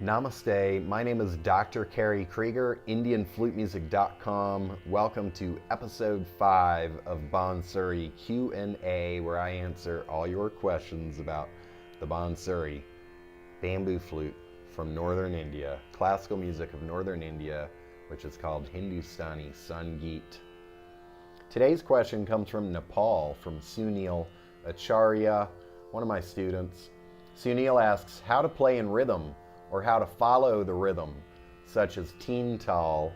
Namaste, my name is Dr. Kerry Krieger, IndianFluteMusic.com. Welcome to episode 5 of Bansuri Q&A, where I answer all your questions about the Bansuri, bamboo flute from northern India, classical music of northern India, which is called Hindustani Sangeet. Today's question comes from Nepal, from Sunil Acharya, one of my students. Sunil asks how to play in rhythm, or how to follow the rhythm, such as teental,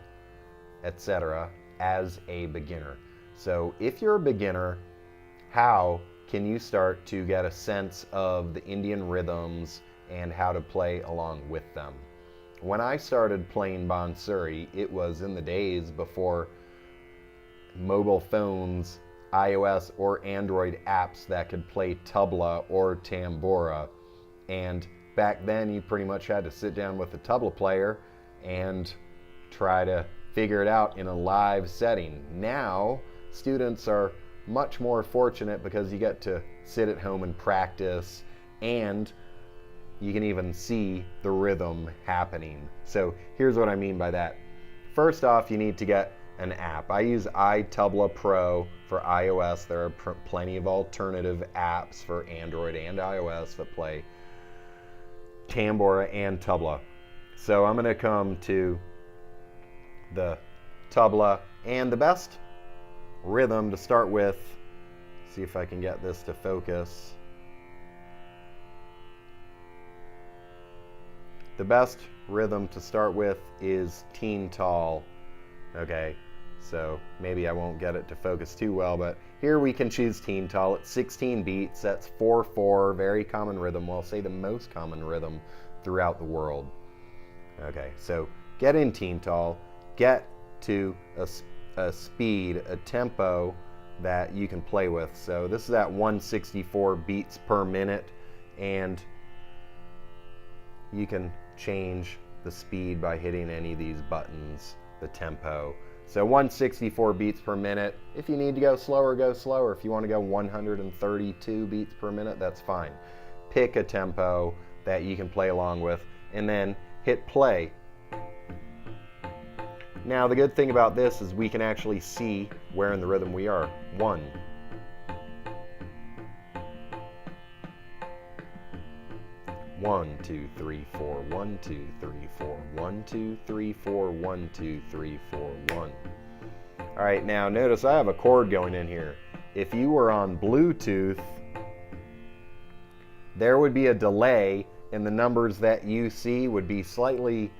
etc., as a beginner. So if you're a beginner, how can you start to get a sense of the Indian rhythms and how to play along with them? When I started playing Bansuri, it was in the days before mobile phones, iOS or Android apps that could play tabla or Tanpura, and back then you pretty much had to sit down with a tabla player and try to figure it out in a live setting. Now students are much more fortunate because you get to sit at home and practice, and you can even see the rhythm happening. So here's what I mean by that. First off, you need to get an app. I use iTabla Pro for iOS. There are plenty of alternative apps for Android and iOS that play Tanpura and tabla. So I'm going to come to the tabla, and the best rhythm to start with, see if I can get this to focus. The best rhythm to start with is teental. Okay, so maybe I won't get it to focus too well, but here we can choose teental. It's 16 beats, that's 4/4, very common rhythm. Well, say the most common rhythm throughout the world. Okay, so get in teental, get to a speed, a tempo that you can play with. So this is at 164 beats per minute, and you can change the speed by hitting any of these buttons, the tempo. So 164 beats per minute. If you need to go slower, go slower. If you want to go 132 beats per minute, that's fine. Pick a tempo that you can play along with, and then hit play. Now the good thing about this is we can actually see where in the rhythm we are. 1. 1, 2, 3, 4, 1, 2, 3, 4, 1, 2, 3, 4, 1, 2, 3, 4, 1. All right, now notice I have a chord going in here. If you were on Bluetooth, there would be a delay, and the numbers that you see would be slightly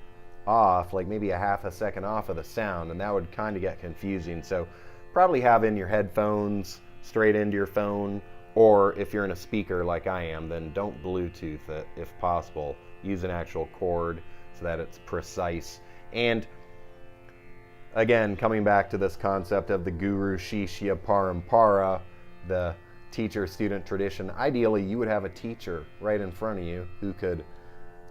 off, like maybe a half a second off of the sound, and that would kind of get confusing. So probably have in your headphones straight into your phone, or if you're in a speaker like I am, then don't Bluetooth it if possible. Use an actual chord so that it's precise. And again, coming back to this concept of the Guru Shishya Parampara, the teacher-student tradition, ideally you would have a teacher right in front of you who could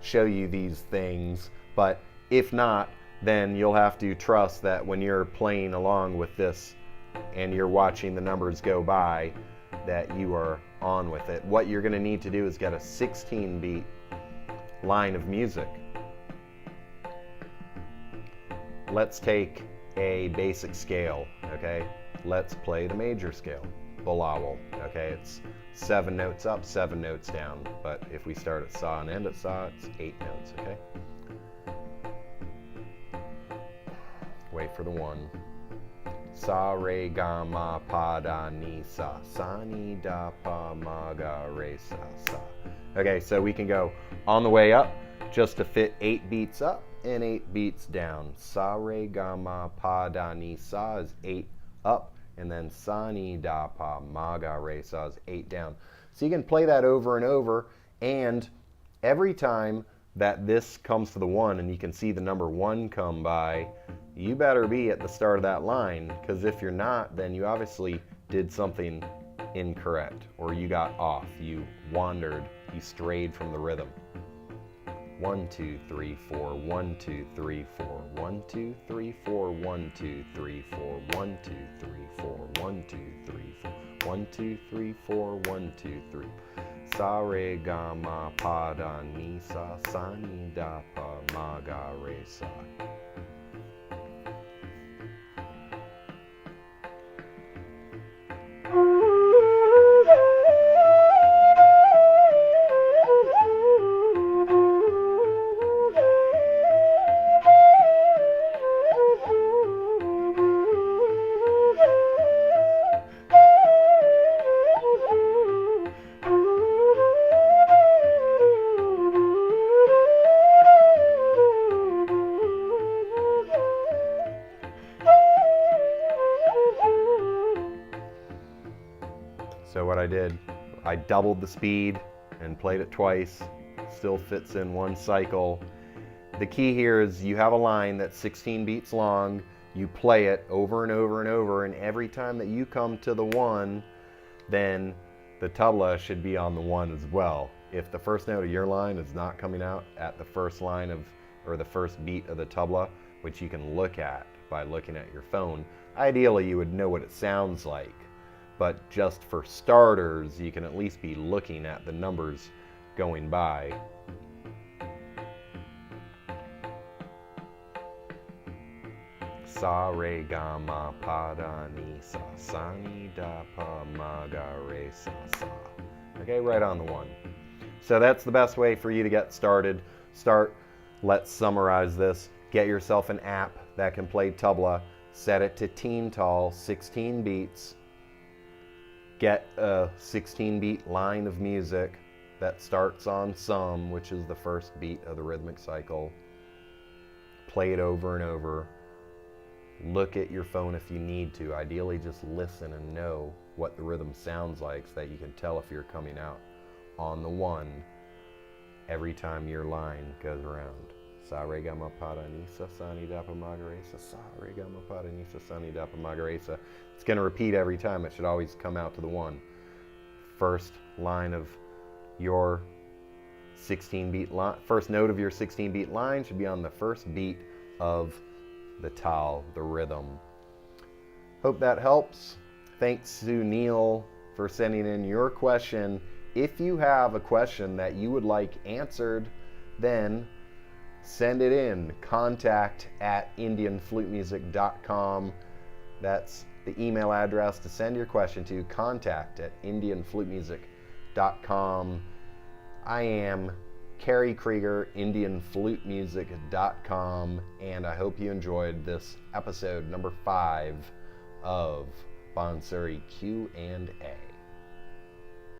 show you these things. But if not, then you'll have to trust that when you're playing along with this and you're watching the numbers go by, that you are on with it. What you're going to need to do is get a 16-beat line of music. Let's take a basic scale, okay? Let's play the major scale, Bilawal, okay? It's 7 notes up, 7 notes down, but if we start at sa and end at sa, it's 8 notes, okay? Wait for the 1. Sa, re, ga, ma, pa, da, ni, sa. Sa, ni, da, pa, ma, ga, re, sa, sa. Okay, so we can go on the way up just to fit 8 beats up and 8 beats down. Sa, re, ga, ma, pa, da, ni, sa is 8 up, and then sa, ni, da, pa, ma, ga, re, sa is 8 down. So you can play that over and over, and every time that this comes to the 1 and you can see the number 1 come by, you better be at the start of that line, because if you're not, then you obviously did something incorrect, or you got off, you wandered, you strayed from the rhythm. 1 2 3 4 1 2 3 4 1 2 3 4 1 2 3 4 1 2 3 4 1 2 3 4 1 2 3 4 1 2 3 sa re ga ma pa da ni sa sa ni da pa ma ga re sa. So what I did, I doubled the speed and played it twice. Still fits in one cycle. The key here is you have a line that's 16 beats long. You play it over and over and over, and every time that you come to the 1, then the tabla should be on the 1 as well. If the first note of your line is not coming out at the first line of, or the first beat of the tabla, which you can look at by looking at your phone, ideally you would know what it sounds like. But just for starters, you can at least be looking at the numbers going by. Sa re ga ma pa da ni sa sa ni da pa ma ga re sa sa. Okay, right on the 1. So that's the best way for you to get started. Let's summarize this. Get yourself an app that can play tabla. Set it to teental, 16 beats. Get a 16-beat line of music that starts on sum, which is the first beat of the rhythmic cycle. Play it over and over. Look at your phone if you need to. Ideally, just listen and know what the rhythm sounds like so that you can tell if you're coming out on the 1 every time your line goes around. Sa re ga ma pa da ni sa sa ni da pa ma ga re sa sa re ga ma pa da ni sa sa ni da pa ma ga re sa. It's going to repeat every time. It should always come out to the 1. First line of your 16-beat line, first note of your 16-beat line should be on the first beat of the tal, the rhythm. Hope that helps. Thanks to Neil for sending in your question. If you have a question that you would like answered, then send it in. contact@indianflutemusic.com. That's the email address to send your question to, contact@indianflutemusic.com. I am Cary Krieger, indianflutemusic.com, and I hope you enjoyed this episode number 5 of Bansuri Q&A.